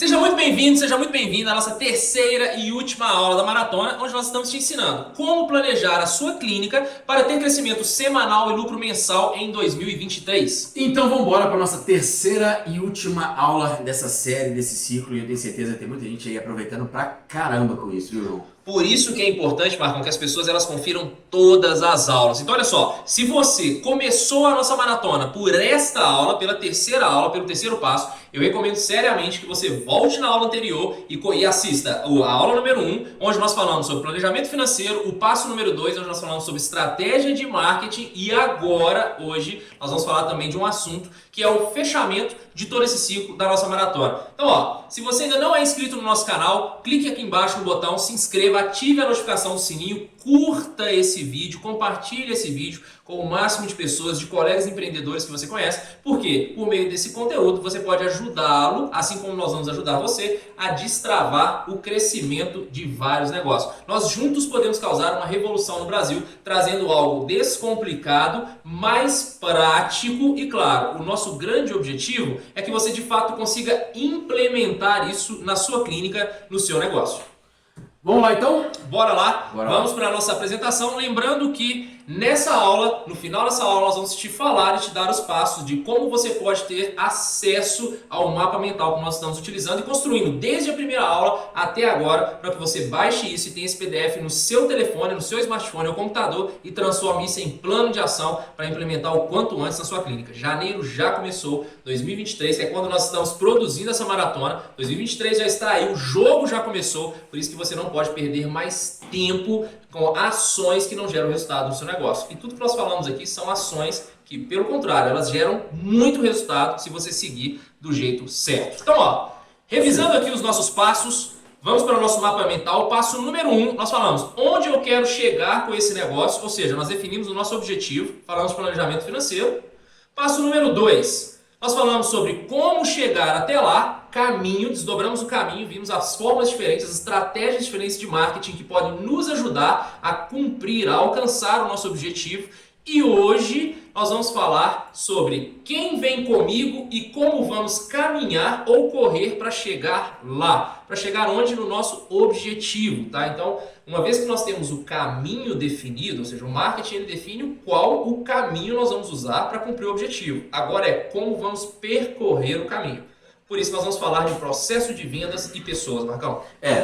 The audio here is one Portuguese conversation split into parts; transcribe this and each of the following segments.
Seja muito bem-vindo, seja muito bem-vinda à nossa terceira e última aula da maratona, onde nós estamos te ensinando como planejar a sua clínica para ter crescimento semanal e lucro mensal em 2023. Então vamos embora para a nossa terceira e última aula dessa série, desse ciclo, e eu tenho certeza que tem muita gente aí aproveitando pra caramba com isso, viu, João? Por isso que é importante, Marcão, que as pessoas elas confiram todas as aulas. Então olha só, se você começou a nossa maratona por esta aula, pela terceira aula, pelo terceiro passo, eu recomendo seriamente que você volte na aula anterior e assista a aula número 1, onde nós falamos sobre planejamento financeiro, o passo número 2, onde nós falamos sobre estratégia de marketing, e agora, hoje, nós vamos falar também de um assunto que é o fechamento de todo esse ciclo da nossa maratona. Então, ó, se você ainda não é inscrito no nosso canal, clique aqui embaixo no botão, se inscreva, ative a notificação do sininho, curta esse vídeo, compartilhe esse vídeo com o máximo de pessoas, de colegas empreendedores que você conhece, porque por meio desse conteúdo você pode ajudá-lo, assim como nós vamos ajudar você, a destravar o crescimento de vários negócios. Nós juntos podemos causar uma revolução no Brasil, trazendo algo descomplicado, mais prático e, claro, o nosso grande objetivo é que você de fato consiga implementar isso na sua clínica, no seu negócio. Vamos lá então? Bora lá, vamos para a nossa apresentação, lembrando que nessa aula, no final dessa aula, nós vamos te falar e te dar os passos de como você pode ter acesso ao mapa mental que nós estamos utilizando e construindo desde a primeira aula até agora, para que você baixe isso e tenha esse PDF no seu telefone, no seu smartphone ou computador e transforme isso em plano de ação para implementar o quanto antes na sua clínica. Janeiro já começou, 2023, que é quando nós estamos produzindo essa maratona, 2023 já está aí, o jogo já começou, por isso que você não pode perder mais tempo com ações que não geram resultado no seu negócio. E tudo que nós falamos aqui são ações que, pelo contrário, elas geram muito resultado se você seguir do jeito certo. Então, ó, revisando aqui os nossos passos, vamos para o nosso mapa mental. Passo número 1, nós falamos onde eu quero chegar com esse negócio, ou seja, nós definimos o nosso objetivo, falamos de planejamento financeiro. Passo número 2, nós falamos sobre como chegar até lá, caminho, desdobramos o caminho, vimos as formas diferentes, as estratégias diferentes de marketing que podem nos ajudar a cumprir, a alcançar o nosso objetivo. E hoje nós vamos falar sobre quem vem comigo e como vamos caminhar ou correr para chegar lá, para chegar onde? No nosso objetivo, tá? Então, uma vez que nós temos o caminho definido, ou seja, o marketing ele define qual o caminho nós vamos usar para cumprir o objetivo. Agora é como vamos percorrer o caminho. Por isso nós vamos falar de processo de vendas e pessoas, Marcão.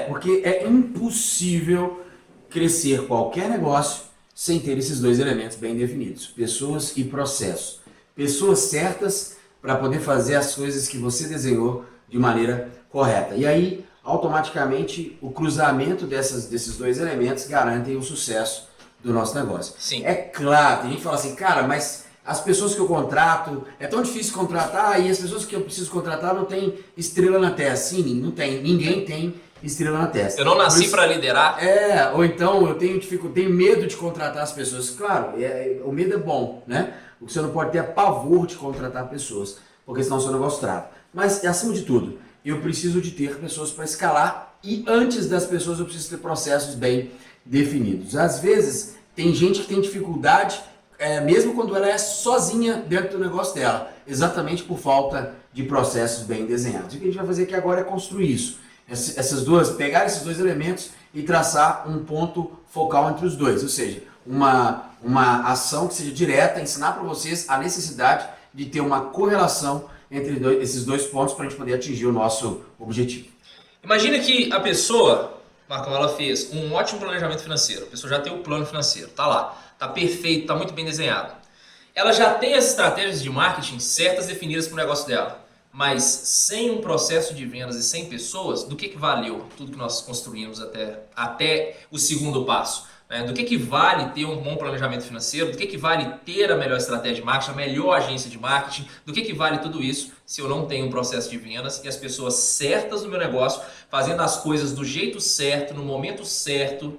Porque é impossível crescer qualquer negócio sem ter esses dois elementos bem definidos, pessoas e processos. Pessoas certas para poder fazer as coisas que você desenhou de maneira correta. E aí, automaticamente, o cruzamento desses dois elementos garantem o sucesso do nosso negócio. Sim. É claro, tem gente que fala assim, cara, mas as pessoas que eu contrato, é tão difícil contratar e as pessoas que eu preciso contratar não tem estrela na testa. Sim, não tem, ninguém tem estrela na testa. Eu não nasci para liderar. Ou então eu tenho medo de contratar as pessoas. Claro, o medo é bom, né? O que você não pode ter é pavor de contratar pessoas, porque senão o seu negócio trava. Mas, acima de tudo, eu preciso de ter pessoas para escalar e antes das pessoas eu preciso ter processos bem definidos. Às vezes, tem gente que tem dificuldade, mesmo quando ela é sozinha dentro do negócio dela, exatamente por falta de processos bem desenhados. E o que a gente vai fazer aqui agora é construir isso. Pegar esses dois elementos e traçar um ponto focal entre os dois, ou seja, uma ação que seja direta, ensinar para vocês a necessidade de ter uma correlação entre esses dois pontos para a gente poder atingir o nosso objetivo. Imagina que a pessoa, Marcão, ela fez um ótimo planejamento financeiro, a pessoa já tem o plano financeiro, tá lá, tá perfeito, tá muito bem desenhado. Ela já tem as estratégias de marketing certas definidas para o negócio dela. Mas sem um processo de vendas e sem pessoas, do que valeu tudo que nós construímos até o segundo passo? Né? Do que vale ter um bom planejamento financeiro? Do que vale ter a melhor estratégia de marketing, a melhor agência de marketing? Do que vale tudo isso se eu não tenho um processo de vendas e as pessoas certas no meu negócio, fazendo as coisas do jeito certo, no momento certo?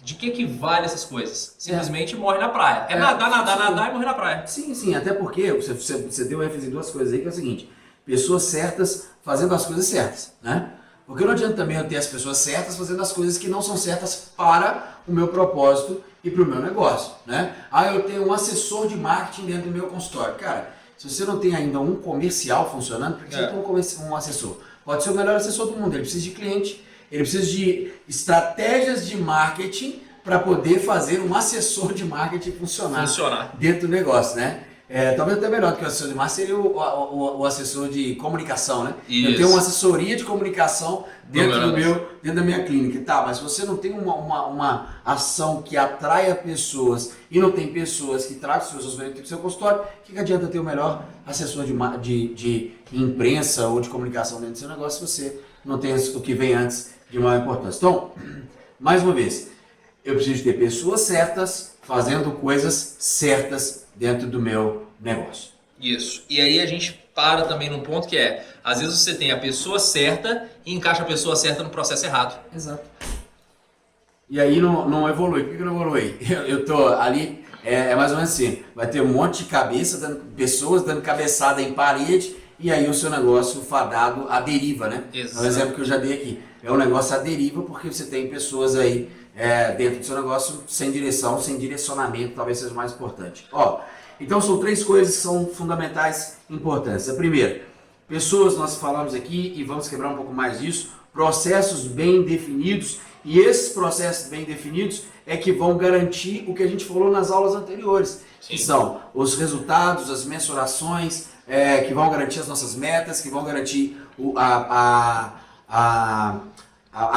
De que vale essas coisas? Simplesmente morre na praia. Nadar e morrer na praia. Sim, até porque você deu ênfase em duas coisas aí, que é o seguinte: pessoas certas fazendo as coisas certas, né? Porque não adianta também eu ter as pessoas certas fazendo as coisas que não são certas para o meu propósito e para o meu negócio, né? Eu tenho um assessor de marketing dentro do meu consultório. Cara, se você não tem ainda um comercial funcionando, por que você tem um assessor? pode ser o melhor assessor do mundo, ele precisa de cliente, ele precisa de estratégias de marketing para poder fazer um assessor de marketing funcionar dentro do negócio, né? Talvez até melhor do que o assessor de marketing seria o assessor de comunicação, né? Isso. Eu tenho uma assessoria de comunicação dentro da minha clínica, tá? Mas se você não tem uma ação que atraia pessoas e não tem pessoas que tragam os seus benefícios para o seu consultório, o que adianta ter o melhor assessor de imprensa ou de comunicação dentro do seu negócio se você não tem o que vem antes de maior importância? Então, mais uma vez, eu preciso ter pessoas certas fazendo coisas certas dentro do meu negócio. Isso. E aí a gente para também num ponto que às vezes você tem a pessoa certa e encaixa a pessoa certa no processo errado. Exato. E aí não evolui. Por que não evolui? Eu tô ali, mais ou menos assim, vai ter um monte de pessoas dando cabeçada em parede e aí o seu negócio fadado à deriva, né? Exato. É um exemplo que eu já dei aqui. É um negócio à deriva porque você tem pessoas aí dentro do seu negócio sem direção, sem direcionamento, talvez seja o mais importante. Então são 3 coisas que são fundamentais importantes. A primeira, pessoas, nós falamos aqui e vamos quebrar um pouco mais disso, processos bem definidos, e esses processos bem definidos é que vão garantir o que a gente falou nas aulas anteriores, que são os resultados, as mensurações, que vão garantir as nossas metas, que vão garantir a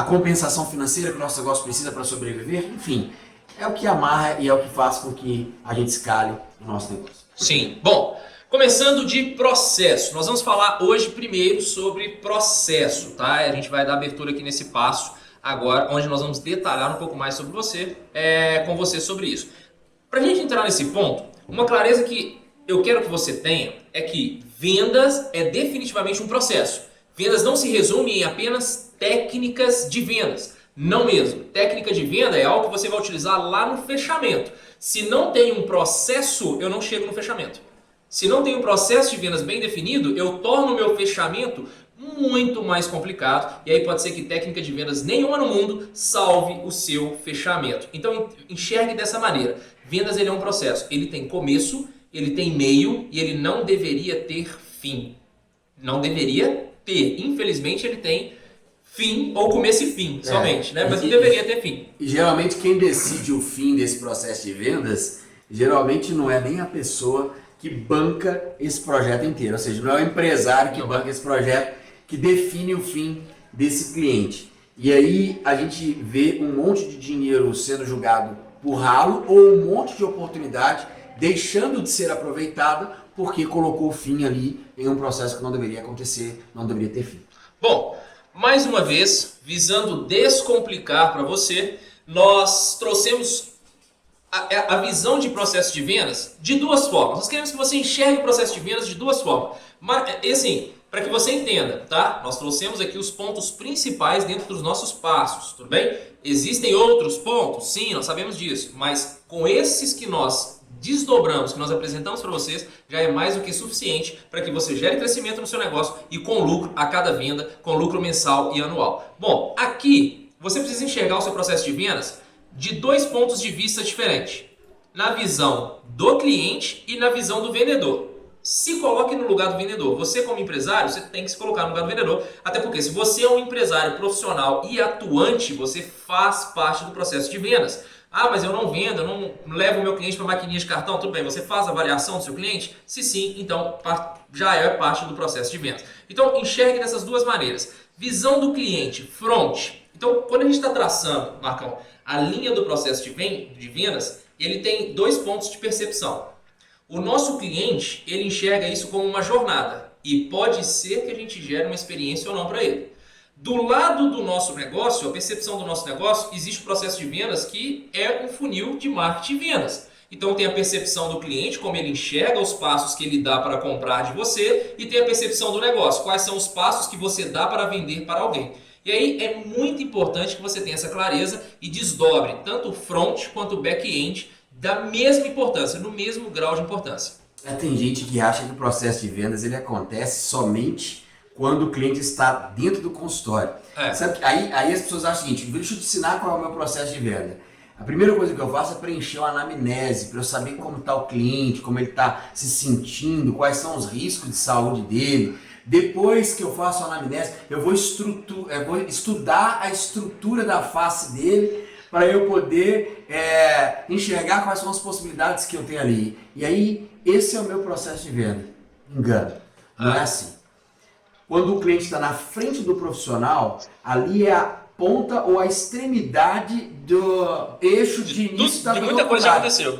compensação financeira que o nosso negócio precisa para sobreviver, enfim, é o que amarra e é o que faz com que a gente escale o nosso negócio. Sim. Bom, começando de processo, nós vamos falar hoje primeiro sobre processo, tá? A gente vai dar abertura aqui nesse passo agora, onde nós vamos detalhar um pouco mais sobre você, com você sobre isso. Para a gente entrar nesse ponto, uma clareza que eu quero que você tenha é que vendas é definitivamente um processo. Vendas não se resume em apenas técnicas de vendas. Não mesmo. Técnica de venda é algo que você vai utilizar lá no fechamento. Se não tem um processo, eu não chego no fechamento. Se não tem um processo de vendas bem definido, eu torno o meu fechamento muito mais complicado. E aí pode ser que técnica de vendas nenhuma no mundo salve o seu fechamento. Então enxergue dessa maneira. Vendas ele é um processo. Ele tem começo, ele tem meio e ele não deveria ter fim. Não deveria ter. Infelizmente ele tem fim ou começo e fim somente, né? Mas não deveria ter fim. E geralmente quem decide o fim desse processo de vendas, geralmente não é nem a pessoa que banca esse projeto inteiro. Ou seja, não é o empresário que banca esse projeto que define o fim desse cliente. E aí a gente vê um monte de dinheiro sendo jogado por ralo ou um monte de oportunidade deixando de ser aproveitada porque colocou fim ali em um processo que não deveria acontecer, não deveria ter fim. Bom, mais uma vez, visando descomplicar para você, nós trouxemos a visão de processo de vendas de 2 formas. Nós queremos que você enxergue o processo de vendas de 2 formas. Mas, assim, para que você entenda, tá? Nós trouxemos aqui os pontos principais dentro dos nossos passos, tudo bem? Existem outros pontos? Sim, nós sabemos disso. Mas com esses que nós desdobramos, que nós apresentamos para vocês, já é mais do que suficiente para que você gere crescimento no seu negócio e com lucro a cada venda, com lucro mensal e anual. Bom, aqui você precisa enxergar o seu processo de vendas de 2 pontos de vista diferentes. Na visão do cliente e na visão do vendedor. Se coloque no lugar do vendedor. Você como empresário, você tem que se colocar no lugar do vendedor. Até porque se você é um empresário profissional e atuante, você faz parte do processo de vendas. Ah, mas eu não vendo, eu não levo o meu cliente para a maquininha de cartão. Tudo bem, você faz a avaliação do seu cliente? Se sim, então já é parte do processo de vendas. Então enxergue dessas 2 maneiras. Visão do cliente, front. Então quando a gente está traçando, Marcão, a linha do processo de vendas, ele tem 2 pontos de percepção. O nosso cliente, ele enxerga isso como uma jornada e pode ser que a gente gere uma experiência ou não para ele. Do lado do nosso negócio, a percepção do nosso negócio, existe o processo de vendas que é um funil de marketing e vendas. Então tem a percepção do cliente, como ele enxerga os passos que ele dá para comprar de você, e tem a percepção do negócio, quais são os passos que você dá para vender para alguém. E aí é muito importante que você tenha essa clareza e desdobre tanto o front quanto o back-end da mesma importância, no mesmo grau de importância. Tem gente que acha que o processo de vendas ele acontece somente quando o cliente está dentro do consultório. Sabe? Aí as pessoas acham o seguinte: deixa eu te ensinar qual é o meu processo de venda. A primeira coisa que eu faço é preencher uma anamnese para eu saber como está o cliente, como ele está se sentindo, quais são os riscos de saúde dele, Depois que eu faço a anamnese, eu vou estudar a estrutura da face dele para eu poder enxergar quais são as possibilidades que eu tenho ali. E aí, esse é o meu processo de venda. Engano. Não é assim. Quando o cliente está na frente do profissional, ali é a ponta ou a extremidade do eixo de início da de muita coisa já aconteceu.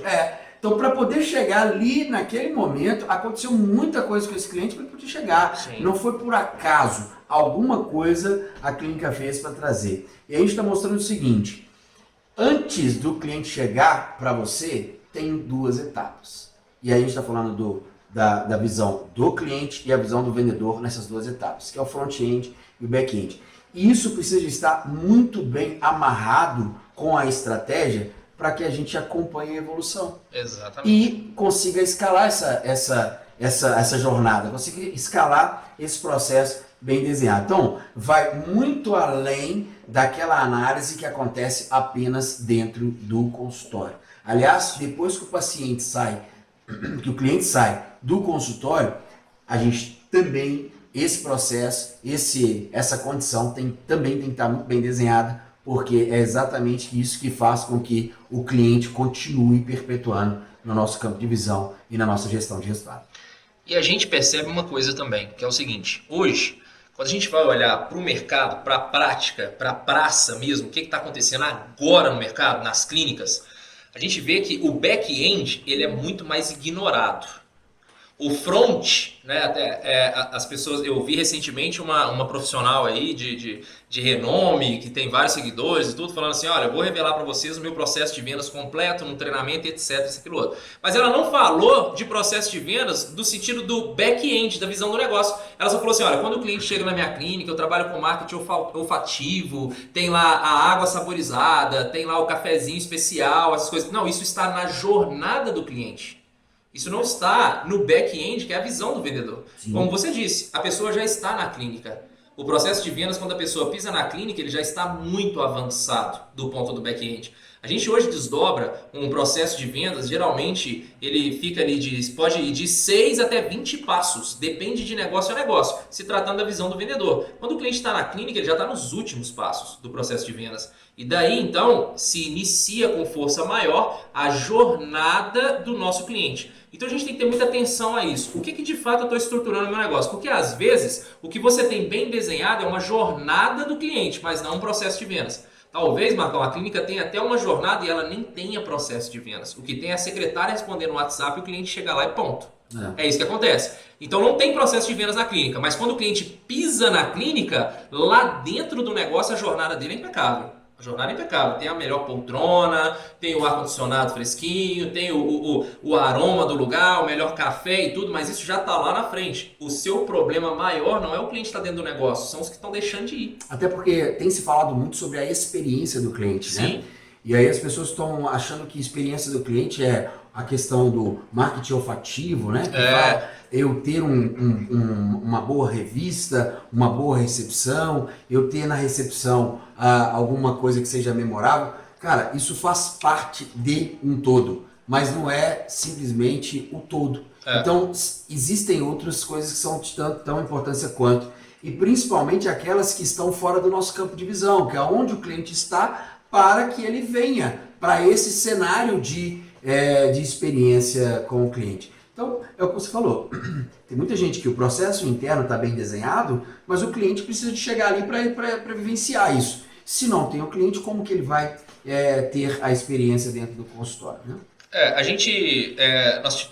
Então, para poder chegar ali naquele momento, aconteceu muita coisa com esse cliente para poder chegar. Sim. Não foi por acaso. Alguma coisa a clínica fez para trazer. E a gente está mostrando o seguinte. Antes do cliente chegar para você, tem duas etapas. E aí a gente está falando da visão do cliente e a visão do vendedor nessas duas etapas, que é o front-end e o back-end. E isso precisa estar muito bem amarrado com a estratégia para que a gente acompanhe a evolução. Exatamente. E consiga escalar essa jornada, consiga escalar esse processo bem desenhado. Então, vai muito além daquela análise que acontece apenas dentro do consultório. Aliás, depois que o paciente sai, que o cliente sai do consultório, a gente também, esse processo, essa condição também tem que estar muito bem desenhada, porque é exatamente isso que faz com que o cliente continue perpetuando no nosso campo de visão e na nossa gestão de resultado. E a gente percebe uma coisa também, que é o seguinte, hoje, quando a gente vai olhar para o mercado, para a prática, para a praça mesmo, o que está acontecendo agora no mercado, nas clínicas, a gente vê que o back-end ele é muito mais ignorado. O front, né, as pessoas, eu vi recentemente uma profissional aí de renome, que tem vários seguidores e tudo, falando assim, olha, eu vou revelar para vocês o meu processo de vendas completo, no treinamento, etc, isso, aquilo outro. Mas ela não falou de processo de vendas do sentido do back-end, da visão do negócio. Ela só falou assim, olha, quando o cliente chega na minha clínica, eu trabalho com marketing olfativo, tem lá a água saborizada, tem lá o cafezinho especial, essas coisas. Não, isso está na jornada do cliente. Isso não está no back-end, que é a visão do vendedor. Sim. Como você disse, a pessoa já está na clínica. O processo de vendas, quando a pessoa pisa na clínica, ele já está muito avançado do ponto do back-end. A gente hoje desdobra um processo de vendas, geralmente ele fica ali pode ir de 6 até 20 passos, depende de negócio a negócio, se tratando da visão do vendedor. Quando o cliente está na clínica, ele já está nos últimos passos do processo de vendas. E daí, então, se inicia com força maior a jornada do nosso cliente. Então a gente tem que ter muita atenção a isso. O que de fato eu estou estruturando no meu negócio? Porque às vezes o que você tem bem desenhado é uma jornada do cliente, mas não um processo de vendas. Talvez, Marcão, a clínica tenha até uma jornada e ela nem tenha processo de vendas. O que tem é a secretária respondendo no WhatsApp e o cliente chega lá e ponto. É isso que acontece. Então não tem processo de vendas na clínica, mas quando o cliente pisa na clínica, lá dentro do negócio a jornada dele é impecável. A jornada é impecável, tem a melhor poltrona, tem o ar-condicionado fresquinho, tem o aroma do lugar, o melhor café e tudo, mas isso já está lá na frente. O seu problema maior não é o cliente estar dentro do negócio, são os que estão deixando de ir. Até porque tem se falado muito sobre a experiência do cliente, Sim. Né? E aí as pessoas estão achando que a experiência do cliente é a questão do marketing olfativo, né? Que fala eu ter uma boa revista, uma boa recepção, eu ter na recepção alguma coisa que seja memorável. Cara, isso faz parte de um todo, mas não é simplesmente o todo. Então, existem outras coisas que são de tão importância quanto, e principalmente aquelas que estão fora do nosso campo de visão, que é onde o cliente está, para que ele venha para esse cenário de experiência com o cliente. Então, é o que você falou. Tem muita gente que o processo interno está bem desenhado, mas o cliente precisa de chegar ali para vivenciar isso. Se não tem o cliente, como que ele vai ter a experiência dentro do consultório, né?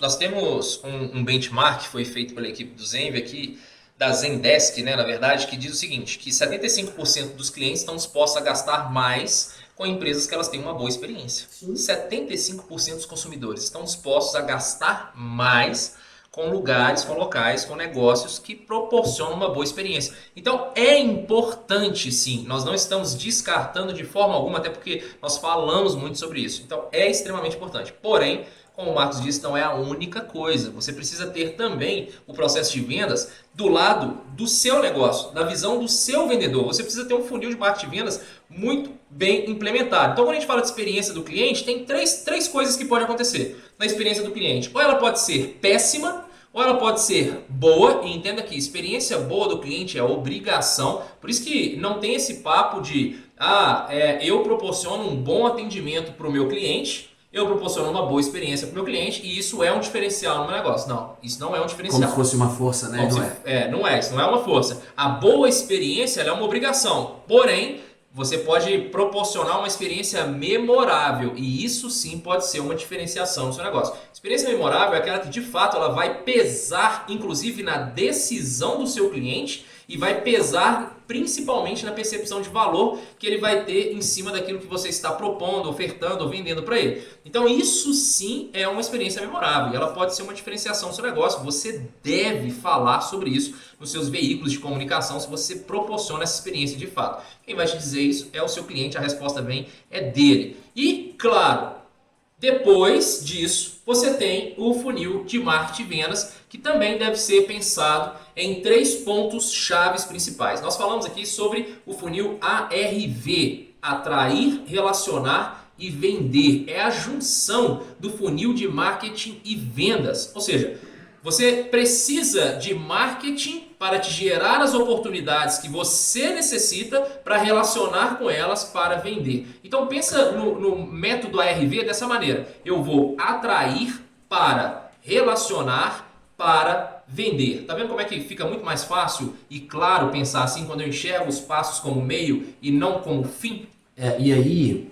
Nós temos um benchmark que foi feito pela equipe do Zenvia aqui, da Zendesk, né, na verdade, que diz o seguinte, que 75% dos clientes estão dispostos a gastar mais com empresas que elas têm uma boa experiência. Sim. 75% dos consumidores estão dispostos a gastar mais com lugares, com locais, com negócios que proporcionam uma boa experiência. Então é importante sim, nós não estamos descartando de forma alguma, até porque nós falamos muito sobre isso. Então é extremamente importante. Porém, como o Marcos disse, não é a única coisa. Você precisa ter também o processo de vendas do lado do seu negócio, da visão do seu vendedor. Você precisa ter um funil de marketing de vendas muito bem implementado. Então, quando a gente fala de experiência do cliente, tem três coisas que podem acontecer na experiência do cliente. Ou ela pode ser péssima, ou ela pode ser boa, e entenda que experiência boa do cliente é obrigação, por isso que não tem esse papo de eu proporciono um bom atendimento para o meu cliente, eu proporciono uma boa experiência para o meu cliente e isso é um diferencial no meu negócio. Não, isso não é um diferencial. Como se fosse uma força, né? Não é. Não é, isso não é uma força. A boa experiência ela é uma obrigação, porém, você pode proporcionar uma experiência memorável e isso sim pode ser uma diferenciação no seu negócio. Experiência memorável é aquela que de fato ela vai pesar, inclusive na decisão do seu cliente e vai pesar principalmente na percepção de valor que ele vai ter em cima daquilo que você está propondo, ofertando ou vendendo para ele. Então isso sim é uma experiência memorável e ela pode ser uma diferenciação do seu negócio. Você deve falar sobre isso nos seus veículos de comunicação se você proporciona essa experiência de fato. Quem vai te dizer isso é o seu cliente, a resposta vem é dele. E claro, depois disso, você tem o funil de marketing e vendas, que também deve ser pensado em 3 pontos chaves principais. Nós falamos aqui sobre o funil ARV, atrair, relacionar e vender. É a junção do funil de marketing e vendas. Ou seja, você precisa de marketing para te gerar as oportunidades que você necessita para relacionar com elas para vender. Então pensa no método ARV dessa maneira. Eu vou atrair para relacionar para vender. Tá vendo como é que fica muito mais fácil e claro pensar assim quando eu enxergo os passos como meio e não como fim? E aí,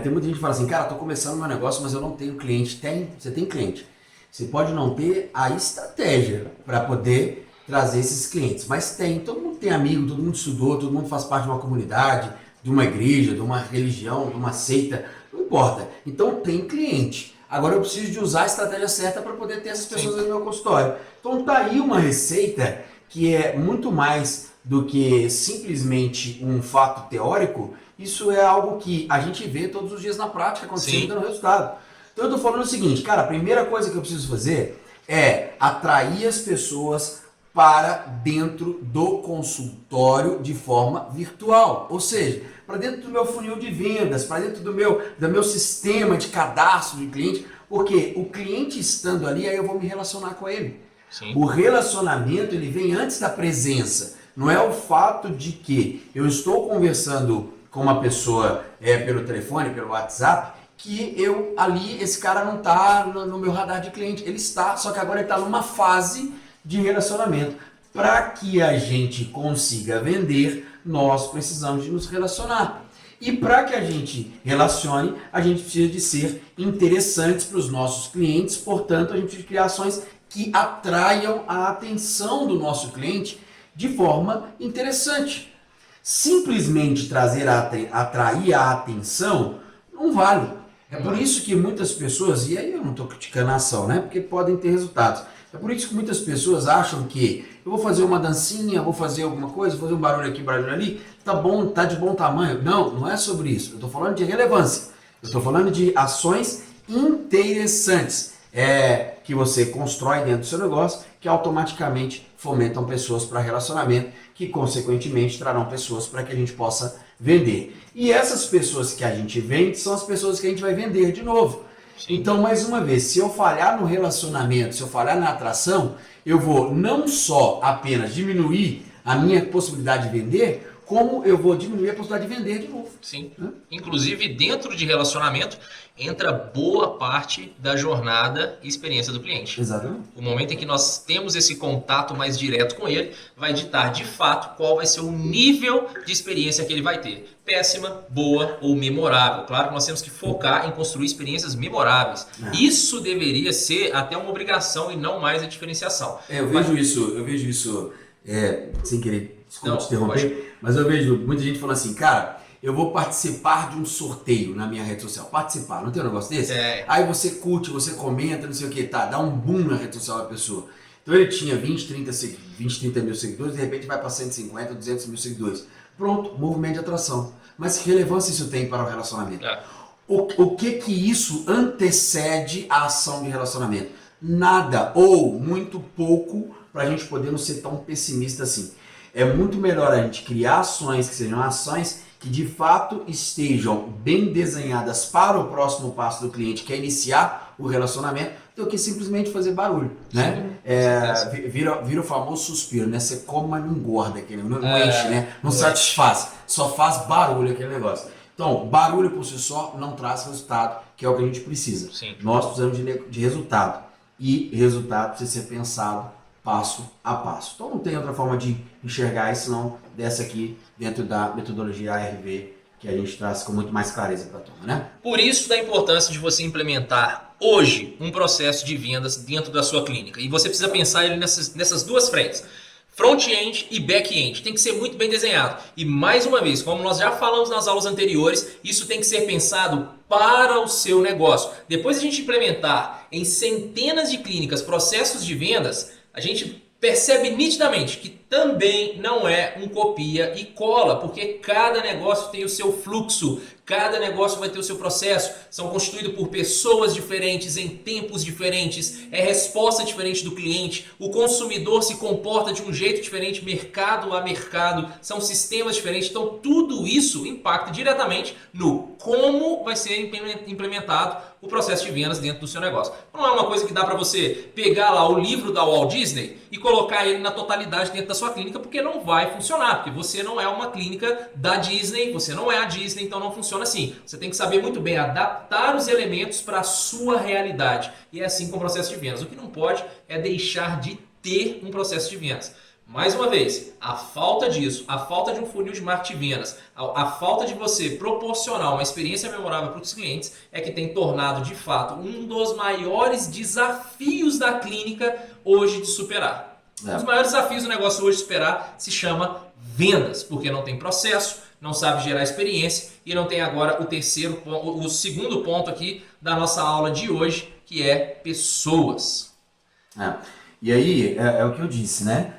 tem muita gente que fala assim, cara, tô começando meu negócio, mas eu não tenho cliente. Você tem cliente. Você pode não ter a estratégia para poder trazer esses clientes, mas todo mundo tem amigo, todo mundo estudou, todo mundo faz parte de uma comunidade, de uma igreja, de uma religião, de uma seita, não importa. Então tem cliente. Agora eu preciso de usar a estratégia certa para poder ter essas pessoas no meu consultório. Então tá aí uma receita que é muito mais do que simplesmente um fato teórico. Isso é algo que a gente vê todos os dias na prática acontecendo e dando resultado. Então eu tô falando o seguinte, cara, a primeira coisa que eu preciso fazer é atrair as pessoas para dentro do consultório de forma virtual. Ou seja, para dentro do meu funil de vendas, para dentro do meu sistema de cadastro de cliente, porque o cliente estando ali, aí eu vou me relacionar com ele. Sim. O relacionamento ele vem antes da presença. Não é o fato de que eu estou conversando com uma pessoa pelo telefone, pelo WhatsApp, que esse cara não está no meu radar de cliente. Ele está, só que agora ele está numa fase de relacionamento. Para que a gente consiga vender, nós precisamos de nos relacionar. E para que a gente relacione, a gente precisa de ser interessantes para os nossos clientes, portanto, a gente precisa de criar ações que atraiam a atenção do nosso cliente de forma interessante. Simplesmente atrair a atenção não vale. É por isso que muitas pessoas, e aí eu não estou criticando a ação, né? Porque podem ter resultados. É por isso que muitas pessoas acham que eu vou fazer uma dancinha, vou fazer alguma coisa, vou fazer um barulho aqui, barulho ali, tá bom, tá de bom tamanho. Não, não é sobre isso. Eu estou falando de relevância. Eu estou falando de ações interessantes que você constrói dentro do seu negócio, que automaticamente fomentam pessoas para relacionamento, que consequentemente trarão pessoas para que a gente possa vender. E essas pessoas que a gente vende são as pessoas que a gente vai vender de novo. Sim. Então, mais uma vez, se eu falhar no relacionamento, se eu falhar na atração, eu vou não só apenas diminuir a minha possibilidade de vender, como eu vou diminuir a possibilidade de vender de novo. Sim. Inclusive, dentro de relacionamento, entra boa parte da jornada e experiência do cliente. Exatamente. O momento em que nós temos esse contato mais direto com ele, vai ditar de fato qual vai ser o nível de experiência que ele vai ter. Péssima, boa ou memorável. Claro que nós temos que focar em construir experiências memoráveis. Isso deveria ser até uma obrigação e não mais a diferenciação. Eu vejo isso sem querer te interromper, mas eu vejo muita gente falando assim, cara, eu vou participar de um sorteio na minha rede social. Participar, não tem um negócio desse? Aí você curte, você comenta, não sei o que, dá um boom na rede social da pessoa. Então ele tinha 20, 30 mil seguidores, de repente vai para 150, 200 mil seguidores. Pronto, movimento de atração. Mas que relevância isso tem para o relacionamento? O que isso antecede a ação de relacionamento? Nada, ou muito pouco, para a gente poder não ser tão pessimista assim. É muito melhor a gente criar ações que sejam ações que de fato estejam bem desenhadas para o próximo passo do cliente, que é iniciar o relacionamento do que simplesmente fazer barulho, né? Vira o famoso suspiro, né? Você come, mas não engorda, não enche, né? Não satisfaz, só faz barulho aquele negócio. Então, barulho por si só não traz resultado, que é o que a gente precisa. Sim. Nós precisamos de resultado. E resultado precisa ser pensado passo a passo. Então não tem outra forma de enxergar isso, senão dessa aqui, dentro da metodologia ARV, que a gente traz com muito mais clareza para a turma, né? Por isso da importância de você implementar hoje um processo de vendas dentro da sua clínica. E você precisa pensar ele nessas duas frentes. Front-end e back-end. Tem que ser muito bem desenhado. E mais uma vez, como nós já falamos nas aulas anteriores, isso tem que ser pensado para o seu negócio. Depois de a gente implementar em centenas de clínicas processos de vendas, a gente percebe nitidamente que também não é um copia e cola, porque cada negócio tem o seu fluxo, cada negócio vai ter o seu processo, são constituídos por pessoas diferentes, em tempos diferentes, é resposta diferente do cliente, o consumidor se comporta de um jeito diferente, mercado a mercado, são sistemas diferentes, então tudo isso impacta diretamente no como vai ser implementado o processo de vendas dentro do seu negócio. Não é uma coisa que dá para você pegar lá o livro da Walt Disney e colocar ele na totalidade dentro da sua clínica, porque não vai funcionar, porque você não é uma clínica da Disney, você não é a Disney, então não funciona assim. Você tem que saber muito bem adaptar os elementos para a sua realidade. E é assim com o processo de vendas. O que não pode é deixar de ter um processo de vendas. Mais uma vez, a falta disso, a falta de um funil de marketing de vendas, a falta de você proporcionar uma experiência memorável para os clientes é que tem tornado de fato um dos maiores desafios da clínica hoje de superar. Um dos maiores desafios do negócio hoje de superar se chama vendas, porque não tem processo, não sabe gerar experiência e não tem agora o segundo ponto aqui da nossa aula de hoje, que é pessoas. E aí, é o que eu disse, né?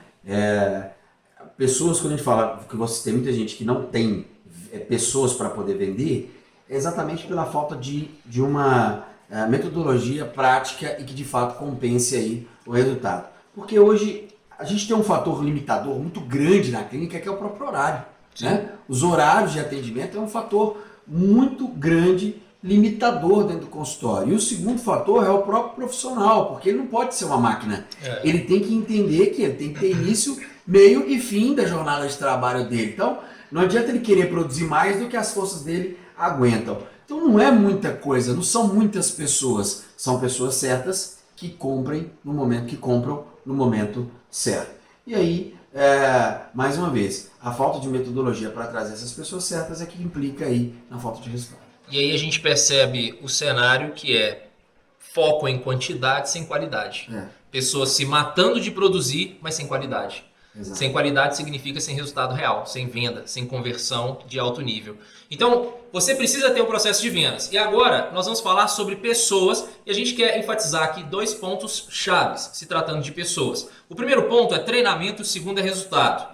Pessoas, quando a gente fala que você tem muita gente que não tem pessoas para poder vender, é exatamente pela falta de uma metodologia prática e que de fato compense aí o resultado. Porque hoje a gente tem um fator limitador muito grande na clínica, que é o próprio horário. Né? Os horários de atendimento é um fator muito grande, limitador dentro do consultório. E o segundo fator é o próprio profissional, porque ele não pode ser uma máquina. Ele tem que entender que ele tem que ter início, meio e fim da jornada de trabalho dele. Então, não adianta ele querer produzir mais do que as forças dele aguentam. Então, não é muita coisa, não são muitas pessoas. São pessoas certas que compram no momento certo. E aí, mais uma vez, a falta de metodologia para trazer essas pessoas certas é que implica aí na falta de resultado. E aí a gente percebe o cenário que é foco em quantidade sem qualidade. Pessoas se matando de produzir, mas sem qualidade. Exato. Sem qualidade significa sem resultado real, sem venda, sem conversão de alto nível. Então, você precisa ter um processo de vendas. E agora nós vamos falar sobre pessoas e a gente quer enfatizar aqui 2 pontos chaves, se tratando de pessoas. O primeiro ponto é treinamento, o segundo é resultado.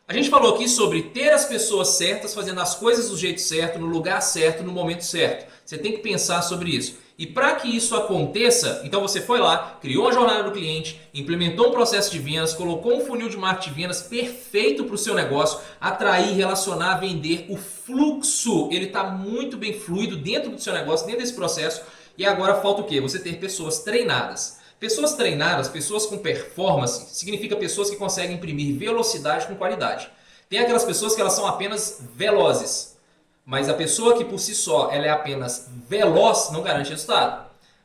A gente falou aqui sobre ter as pessoas certas, fazendo as coisas do jeito certo, no lugar certo, no momento certo. Você tem que pensar sobre isso. E para que isso aconteça, então você foi lá, criou uma jornada do cliente, implementou um processo de vendas, colocou um funil de marketing de vendas perfeito para o seu negócio, atrair, relacionar, vender. O fluxo, ele está muito bem fluido dentro do seu negócio, dentro desse processo. E agora falta o quê? Você ter pessoas treinadas. Pessoas treinadas, pessoas com performance, significa pessoas que conseguem imprimir velocidade com qualidade. Tem aquelas pessoas que elas são apenas velozes, mas a pessoa que por si só ela é apenas veloz não garante resultado.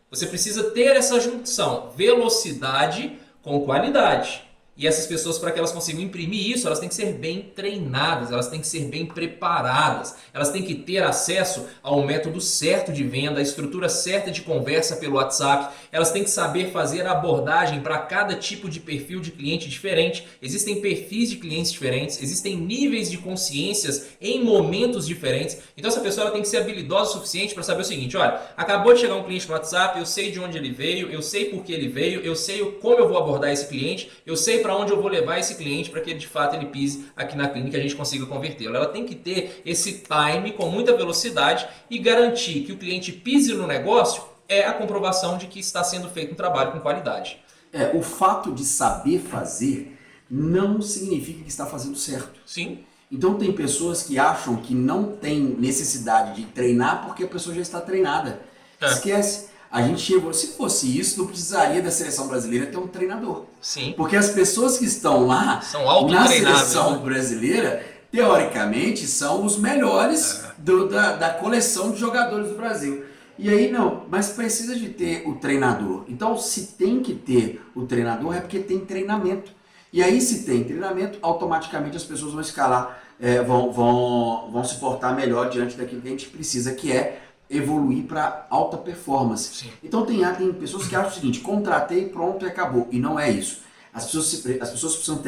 Você precisa ter essa junção, velocidade com qualidade. E essas pessoas, para que elas consigam imprimir isso, elas têm que ser bem treinadas, elas têm que ser bem preparadas, elas têm que ter acesso ao método certo de venda, à estrutura certa de conversa pelo WhatsApp, elas têm que saber fazer a abordagem para cada tipo de perfil de cliente diferente. Existem perfis de clientes diferentes, existem níveis de consciências em momentos diferentes. Então essa pessoa ela tem que ser habilidosa o suficiente para saber o seguinte: olha, acabou de chegar um cliente no WhatsApp, eu sei de onde ele veio, eu sei por que ele veio, eu sei como eu vou abordar esse cliente, eu sei para onde eu vou levar esse cliente para que de fato ele pise aqui na clínica e a gente consiga convertê-lo. Ela tem que ter esse time com muita velocidade e garantir que o cliente pise no negócio é a comprovação de que está sendo feito um trabalho com qualidade. O fato de saber fazer não significa que está fazendo certo. Sim. Então tem pessoas que acham que não tem necessidade de treinar porque a pessoa já está treinada. Esquece. A gente chegou, se fosse isso, não precisaria da seleção brasileira ter um treinador. Sim. Porque as pessoas que estão lá São na autotreináveis, seleção né? brasileira, teoricamente, são os melhores da coleção de jogadores do Brasil. E aí não, mas precisa de ter o treinador. Então, se tem que ter o treinador, é porque tem treinamento. E aí, se tem treinamento, automaticamente as pessoas vão escalar, vão se portar melhor diante daquilo que a gente precisa, que é evoluir para alta performance. Sim. Então, tem pessoas que acham o seguinte: contratei, pronto e acabou. E não é isso. As pessoas precisam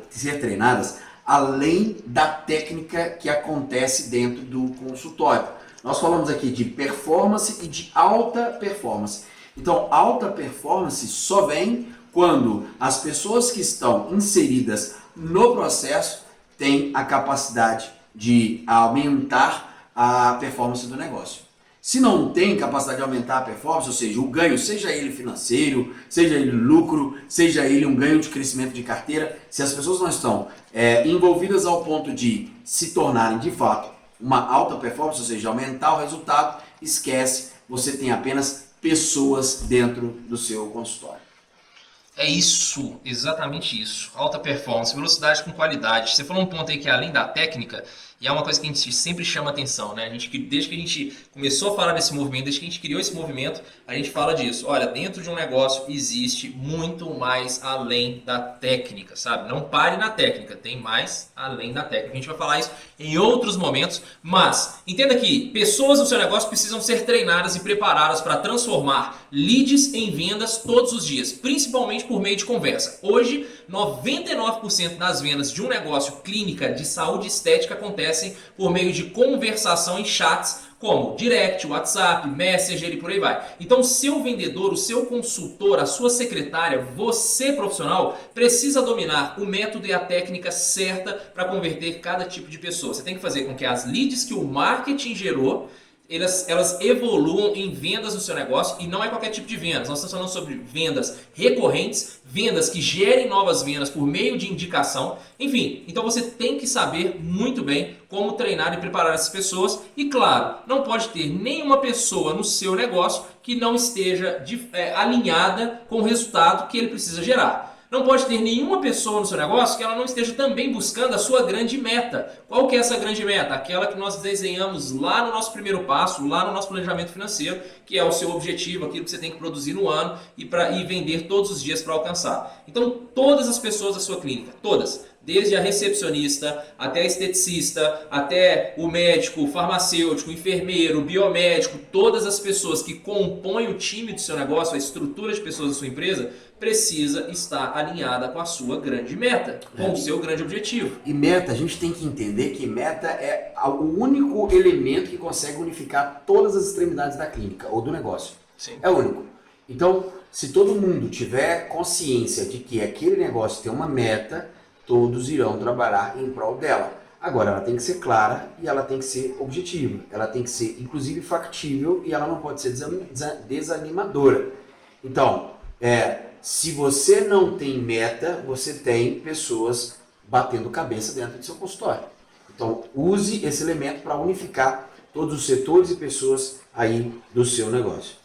ser treinadas além da técnica que acontece dentro do consultório. Nós falamos aqui de performance e de alta performance. Então, alta performance só vem quando as pessoas que estão inseridas no processo têm a capacidade de aumentar a performance do negócio. Se não tem capacidade de aumentar a performance, ou seja, o ganho, seja ele financeiro, seja ele lucro, seja ele um ganho de crescimento de carteira, se as pessoas não estão envolvidas ao ponto de se tornarem de fato uma alta performance, ou seja, aumentar o resultado, esquece, você tem apenas pessoas dentro do seu consultório. É isso, exatamente isso. Alta performance, velocidade com qualidade. Você falou um ponto aí que é além da técnica, e é uma coisa que a gente sempre chama atenção, né? Desde que a gente começou a falar desse movimento, desde que a gente criou esse movimento, a gente fala disso. Olha, dentro de um negócio existe muito mais além da técnica, sabe? Não pare na técnica, tem mais além da técnica. A gente vai falar isso em outros momentos, mas entenda que pessoas no seu negócio precisam ser treinadas e preparadas para transformar leads em vendas todos os dias, principalmente por meio de conversa. Hoje, 99% das vendas de um negócio clínica de saúde estética acontecem por meio de conversação em chats como Direct, WhatsApp, Messenger e por aí vai. Então, o seu vendedor, o seu consultor, a sua secretária, você profissional, precisa dominar o método e a técnica certa para converter cada tipo de pessoa. Você tem que fazer com que as leads que o marketing gerou, elas evoluam em vendas no seu negócio, e não é qualquer tipo de vendas. Nós estamos falando sobre vendas recorrentes, vendas que gerem novas vendas por meio de indicação. Enfim, então você tem que saber muito bem como treinar e preparar essas pessoas. E claro, não pode ter nenhuma pessoa no seu negócio que não esteja alinhada com o resultado que ele precisa gerar. Não pode ter nenhuma pessoa no seu negócio que ela não esteja também buscando a sua grande meta. Qual que é essa grande meta? Aquela que nós desenhamos lá no nosso primeiro passo, lá no nosso planejamento financeiro, que é o seu objetivo, aquilo que você tem que produzir no ano e vender todos os dias para alcançar. Então, todas as pessoas da sua clínica, todas, desde a recepcionista, até a esteticista, até o médico, o farmacêutico, o enfermeiro, o biomédico, todas as pessoas que compõem o time do seu negócio, a estrutura de pessoas da sua empresa, precisa estar alinhada com a sua grande meta, com o seu grande objetivo. E meta, a gente tem que entender que meta é o único elemento que consegue unificar todas as extremidades da clínica ou do negócio. Sim. É o único. Então, se todo mundo tiver consciência de que aquele negócio tem uma meta, todos irão trabalhar em prol dela. Agora, ela tem que ser clara e ela tem que ser objetiva. Ela tem que ser, inclusive, factível, e ela não pode ser desanimadora. Então, se você não tem meta, você tem pessoas batendo cabeça dentro do seu consultório. Então, use esse elemento para unificar todos os setores e pessoas aí do seu negócio.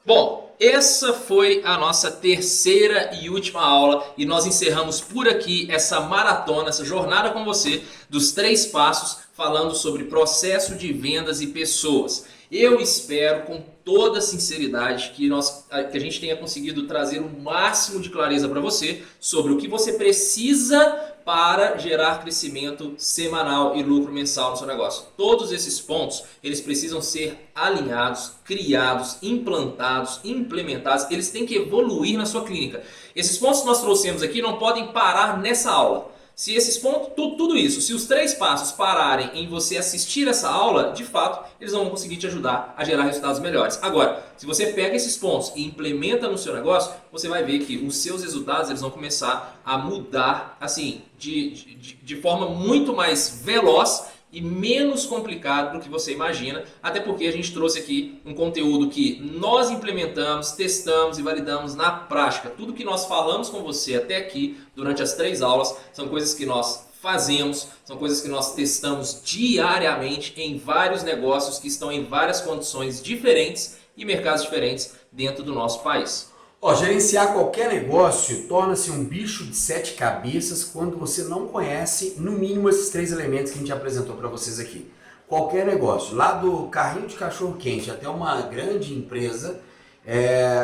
Bom, essa foi a nossa terceira e última aula, e nós encerramos por aqui essa maratona, essa jornada com você dos 3 passos, falando sobre processo de vendas e pessoas. Eu espero com toda sinceridade que a gente tenha conseguido trazer o máximo de clareza para você sobre o que você precisa para gerar crescimento semanal e lucro mensal no seu negócio. Todos esses pontos, eles precisam ser alinhados, criados, implantados, implementados, eles têm que evoluir na sua clínica. Esses pontos que nós trouxemos aqui não podem parar nessa aula. Se esses pontos, tudo isso, se os 3 passos pararem em você assistir essa aula, de fato, eles não vão conseguir te ajudar a gerar resultados melhores. Agora, se você pega esses pontos e implementa no seu negócio, você vai ver que os seus resultados eles vão começar a mudar assim, de forma muito mais veloz e menos complicado do que você imagina, até porque a gente trouxe aqui um conteúdo que nós implementamos, testamos e validamos na prática. Tudo que nós falamos com você até aqui, durante as 3 aulas, são coisas que nós fazemos, são coisas que nós testamos diariamente em vários negócios que estão em várias condições diferentes e mercados diferentes dentro do nosso país. Ó, gerenciar qualquer negócio torna-se um bicho de 7 cabeças quando você não conhece, no mínimo, esses 3 elementos que a gente apresentou para vocês aqui. Qualquer negócio, lá do carrinho de cachorro-quente até uma grande empresa,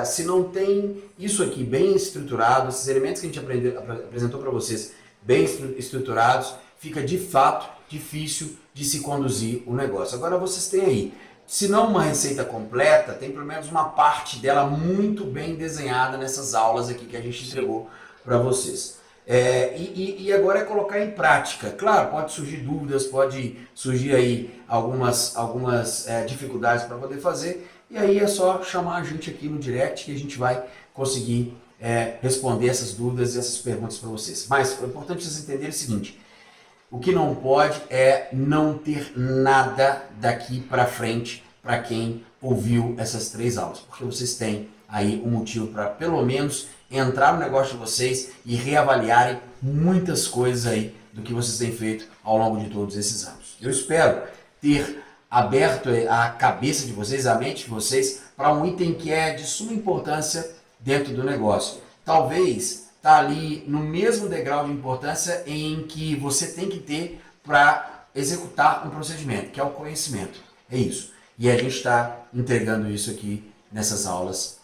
se não tem isso aqui bem estruturado, esses elementos que a gente apresentou para vocês bem estruturados, fica de fato difícil de se conduzir o negócio. Agora vocês têm aí, se não uma receita completa, tem pelo menos uma parte dela muito bem desenhada nessas aulas aqui que a gente entregou para vocês. E agora é colocar em prática. Claro, pode surgir dúvidas, pode surgir aí algumas dificuldades para poder fazer, e aí é só chamar a gente aqui no direct que a gente vai conseguir responder essas dúvidas e essas perguntas para vocês. Mas é importante vocês entenderem o seguinte: o que não pode é não ter nada daqui para frente para quem ouviu essas 3 aulas, porque vocês têm aí um motivo para pelo menos entrar no negócio de vocês e reavaliarem muitas coisas aí do que vocês têm feito ao longo de todos esses anos. Eu espero ter aberto a cabeça de vocês, a mente de vocês, para um item que é de suma importância dentro do negócio. Talvez está ali no mesmo degrau de importância em que você tem que ter para executar um procedimento, que é o conhecimento. É isso. E a gente está entregando isso aqui nessas aulas,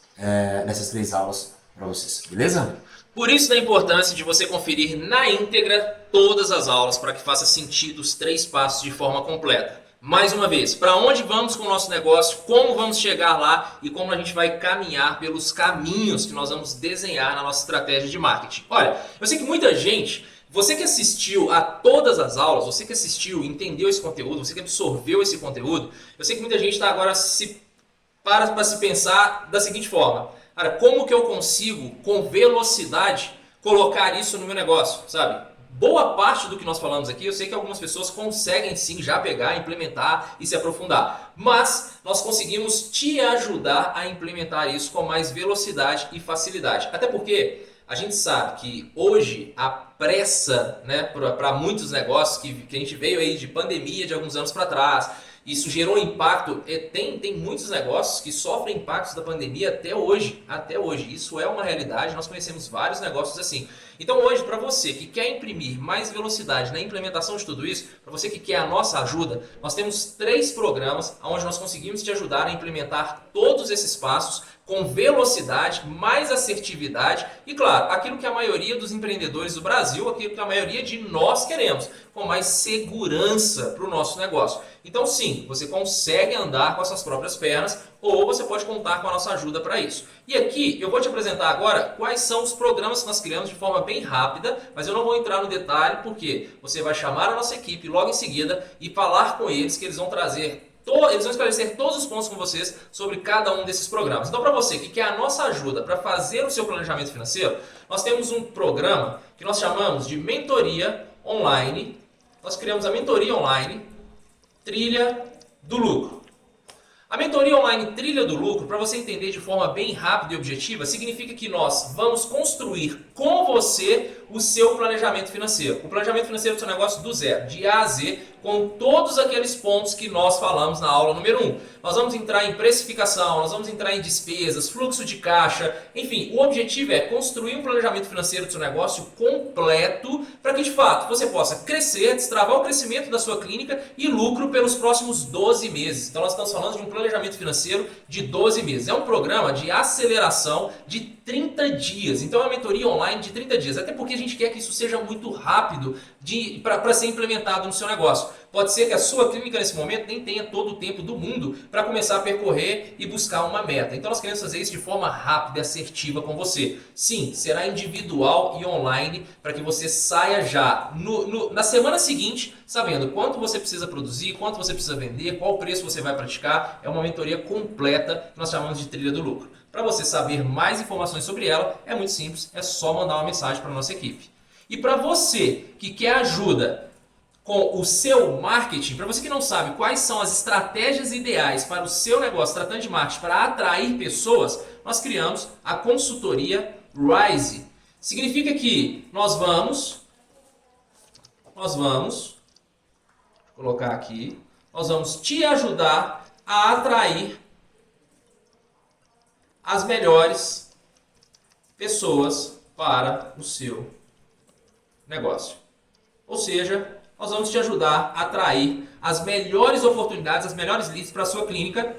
nessas 3 aulas para vocês. Beleza? Por isso da importância de você conferir na íntegra todas as aulas para que faça sentido os 3 passos de forma completa. Mais uma vez, para onde vamos com o nosso negócio, como vamos chegar lá e como a gente vai caminhar pelos caminhos que nós vamos desenhar na nossa estratégia de marketing. Olha, eu sei que muita gente, você que assistiu a todas as aulas, você que assistiu, entendeu esse conteúdo, você que absorveu esse conteúdo, eu sei que muita gente está agora para se pensar da seguinte forma: cara, como que eu consigo, com velocidade, colocar isso no meu negócio, sabe? Boa parte do que nós falamos aqui, eu sei que algumas pessoas conseguem sim já pegar, implementar e se aprofundar. Mas nós conseguimos te ajudar a implementar isso com mais velocidade e facilidade. Até porque a gente sabe que hoje a pressa, né, para muitos negócios que a gente veio aí de pandemia de alguns anos para trás, isso gerou impacto. Tem muitos negócios que sofrem impactos da pandemia até hoje. Até hoje. Isso é uma realidade. Nós conhecemos vários negócios assim. Então hoje, para você que quer imprimir mais velocidade na implementação de tudo isso, para você que quer a nossa ajuda, nós temos 3 programas onde nós conseguimos te ajudar a implementar todos esses passos com velocidade, mais assertividade e, claro, aquilo que a maioria dos empreendedores do Brasil, aquilo que a maioria de nós queremos, com mais segurança para o nosso negócio. Então sim, você consegue andar com as suas próprias pernas ou você pode contar com a nossa ajuda para isso. E aqui eu vou te apresentar agora quais são os programas que nós criamos de forma bem rápida, mas eu não vou entrar no detalhe porque você vai chamar a nossa equipe logo em seguida e falar com eles que eles vão esclarecer todos os pontos com vocês sobre cada um desses programas. Então, para você que quer a nossa ajuda para fazer o seu planejamento financeiro, nós temos um programa que nós chamamos de Mentoria Online. Nós criamos a Mentoria Online Trilha do Lucro. A Mentoria Online Trilha do Lucro, para você entender de forma bem rápida e objetiva, significa que nós vamos construir com você o seu planejamento financeiro. O planejamento financeiro do seu negócio do zero, de A a Z, com todos aqueles pontos que nós falamos na aula número 1. Nós vamos entrar em precificação, nós vamos entrar em despesas, fluxo de caixa, enfim, o objetivo é construir um planejamento financeiro do seu negócio completo para que de fato você possa crescer, destravar o crescimento da sua clínica e lucro pelos próximos 12 meses. Então nós estamos falando de um planejamento financeiro de 12 meses. É um programa de aceleração de 30 dias. Então é uma mentoria online de 30 dias. Até porque a gente quer que isso seja muito rápido para ser implementado no seu negócio. Pode ser que a sua clínica nesse momento nem tenha todo o tempo do mundo para começar a percorrer e buscar uma meta. Então nós queremos fazer isso de forma rápida e assertiva com você. Sim, será individual e online para que você saia já na semana seguinte sabendo quanto você precisa produzir, quanto você precisa vender, qual preço você vai praticar. É uma mentoria completa que nós chamamos de Trilha do Lucro. Para você saber mais informações sobre ela, é muito simples, é só mandar uma mensagem para a nossa equipe. E para você que quer ajuda com o seu marketing, para você que não sabe quais são as estratégias ideais para o seu negócio, tratando de marketing, para atrair pessoas, nós criamos a consultoria Rise. Significa que nós vamos colocar aqui, nós vamos te ajudar a atrair as melhores pessoas para o seu negócio. Ou seja, nós vamos te ajudar a atrair as melhores oportunidades, as melhores leads para a sua clínica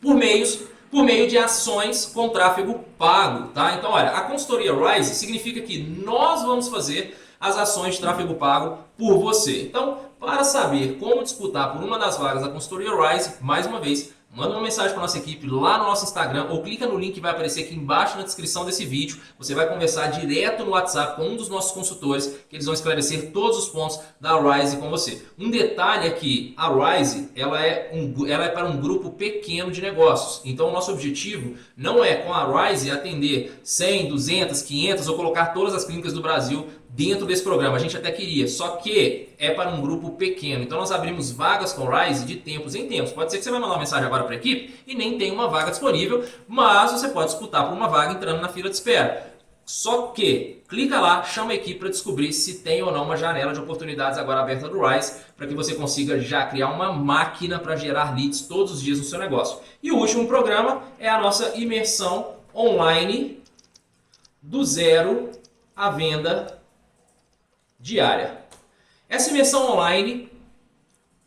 por meio de ações com tráfego pago, tá? Então, olha, a consultoria Rise significa que nós vamos fazer as ações de tráfego pago por você. Então, para saber como disputar por uma das vagas da consultoria Rise, mais uma vez, manda uma mensagem para a nossa equipe lá no nosso Instagram ou clica no link que vai aparecer aqui embaixo na descrição desse vídeo. Você vai conversar direto no WhatsApp com um dos nossos consultores, que eles vão esclarecer todos os pontos da Rise com você. Um detalhe é que a Rise ela é para um grupo pequeno de negócios. Então o nosso objetivo não é com a Rise atender 100, 200, 500 ou colocar todas as clínicas do Brasil dentro desse programa. A gente até queria, só que é para um grupo pequeno. Então nós abrimos vagas com Rise de tempos em tempos. Pode ser que você vai mandar uma mensagem agora para a equipe e nem tenha uma vaga disponível, mas você pode disputar por uma vaga entrando na fila de espera. Só que clica lá, chama a equipe para descobrir se tem ou não uma janela de oportunidades agora aberta do Rise, para que você consiga já criar uma máquina para gerar leads todos os dias no seu negócio. E o último programa é a nossa imersão online do zero à venda diária. Essa imersão online,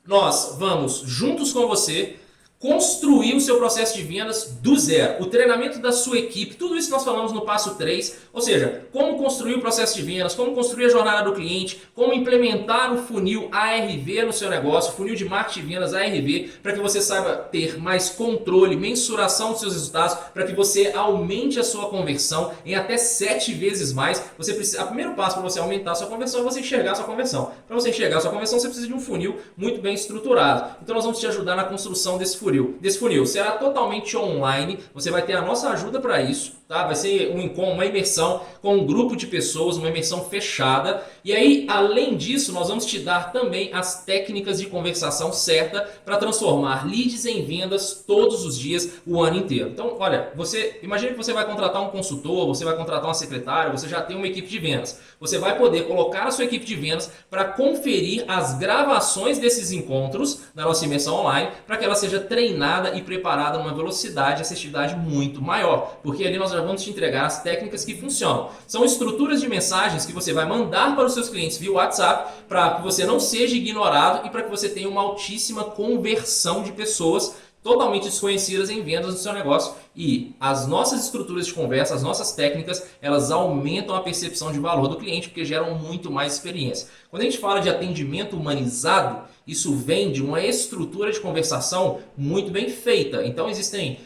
nós vamos juntos com você construir o seu processo de vendas do zero. O treinamento da sua equipe, tudo isso nós falamos no passo 3, ou seja, como construir o processo de vendas, como construir a jornada do cliente, como implementar o funil ARV no seu negócio, funil de marketing de vendas ARV, para que você saiba ter mais controle, mensuração dos seus resultados, para que você aumente a sua conversão em até 7 vezes mais. Você precisa, o primeiro passo para você aumentar a sua conversão é você enxergar a sua conversão. Para você enxergar a sua conversão, você precisa de um funil muito bem estruturado. Então nós vamos te ajudar na construção desse funil. Desse funil será totalmente online, você vai ter a nossa ajuda para isso, tá? Vai ser uma imersão com um grupo de pessoas, uma imersão fechada. E aí, além disso, nós vamos te dar também as técnicas de conversação certa para transformar leads em vendas todos os dias, o ano inteiro. Então, olha, imagine que você vai contratar um consultor, você vai contratar uma secretária, você já tem uma equipe de vendas. Você vai poder colocar a sua equipe de vendas para conferir as gravações desses encontros na nossa imersão online, para que ela seja treinada e preparada numa velocidade e assertividade muito maior, porque ali nós já vamos te entregar as técnicas que funcionam. São estruturas de mensagens que você vai mandar para os seus clientes via WhatsApp, para que você não seja ignorado e para que você tenha uma altíssima conversão de pessoas totalmente desconhecidas em vendas do seu negócio. E as nossas estruturas de conversa, as nossas técnicas, elas aumentam a percepção de valor do cliente, porque geram muito mais experiência. Quando a gente fala de atendimento humanizado, isso vem de uma estrutura de conversação muito bem feita. Então existem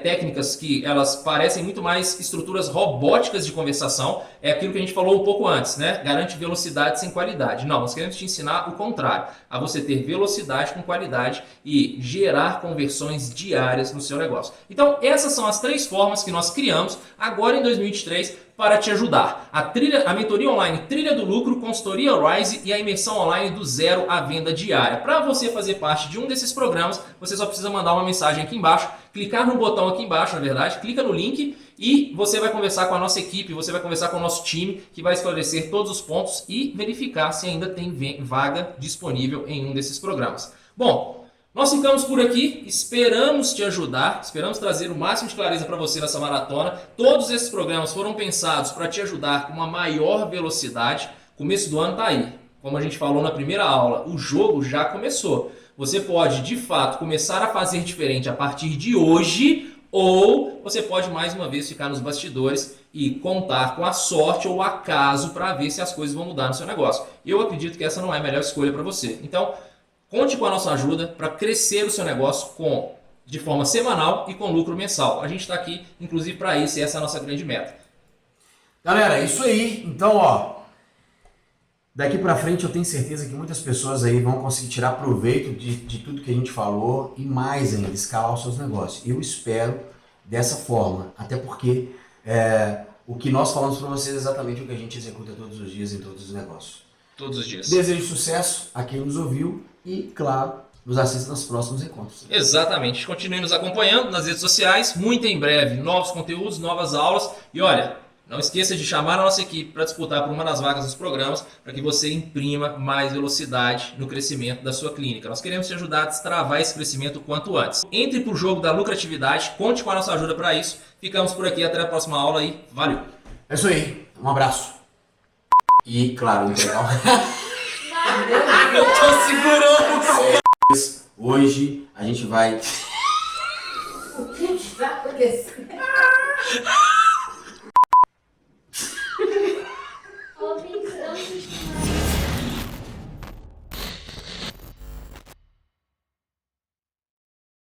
técnicas que elas parecem muito mais estruturas robóticas de conversação. É aquilo que a gente falou um pouco antes, né? Garante velocidade sem qualidade. Não, nós queremos te ensinar o contrário, a você ter velocidade com qualidade e gerar conversões diárias no seu negócio. Então essas são as 3 formas que nós criamos agora em 2023 para te ajudar. A mentoria online Trilha do Lucro, consultoria Rise e a imersão online do zero à venda diária. Para você fazer parte de um desses programas, você só precisa mandar uma mensagem aqui embaixo, clicar no botão aqui embaixo, na verdade, clica no link e você vai conversar com a nossa equipe, você vai conversar com o nosso time, que vai esclarecer todos os pontos e verificar se ainda tem vaga disponível em um desses programas. Bom, nós ficamos por aqui, esperamos te ajudar, esperamos trazer o máximo de clareza para você nessa maratona. Todos esses programas foram pensados para te ajudar com uma maior velocidade. Começo do ano está aí. Como a gente falou na primeira aula, o jogo já começou. Você pode, de fato, começar a fazer diferente a partir de hoje, ou você pode, mais uma vez, ficar nos bastidores e contar com a sorte ou o acaso para ver se as coisas vão mudar no seu negócio. Eu acredito que essa não é a melhor escolha para você. Então, conte com a nossa ajuda para crescer o seu negócio de forma semanal e com lucro mensal. A gente está aqui, inclusive, para isso, e essa é a nossa grande meta. Galera, é isso aí. Então, daqui para frente eu tenho certeza que muitas pessoas aí vão conseguir tirar proveito de tudo que a gente falou e mais ainda, escalar os seus negócios. Eu espero dessa forma, até porque o que nós falamos para vocês é exatamente o que a gente executa todos os dias em todos os negócios. Todos os dias. Desejo sucesso a quem nos ouviu e, claro, nos assista nos próximos encontros. Exatamente. Continue nos acompanhando nas redes sociais. Muito em breve, novos conteúdos, novas aulas. E olha, Não esqueça de chamar a nossa equipe para disputar por uma das vagas dos programas, para que você imprima mais velocidade no crescimento da sua clínica. Nós queremos te ajudar a destravar esse crescimento o quanto antes. Entre para o jogo da lucratividade, conte com a nossa ajuda para isso. Ficamos por aqui, até a próxima aula e valeu! É isso aí, um abraço. E, claro, entregar Eu tô segurando! Hoje a gente vai... O que está acontecendo?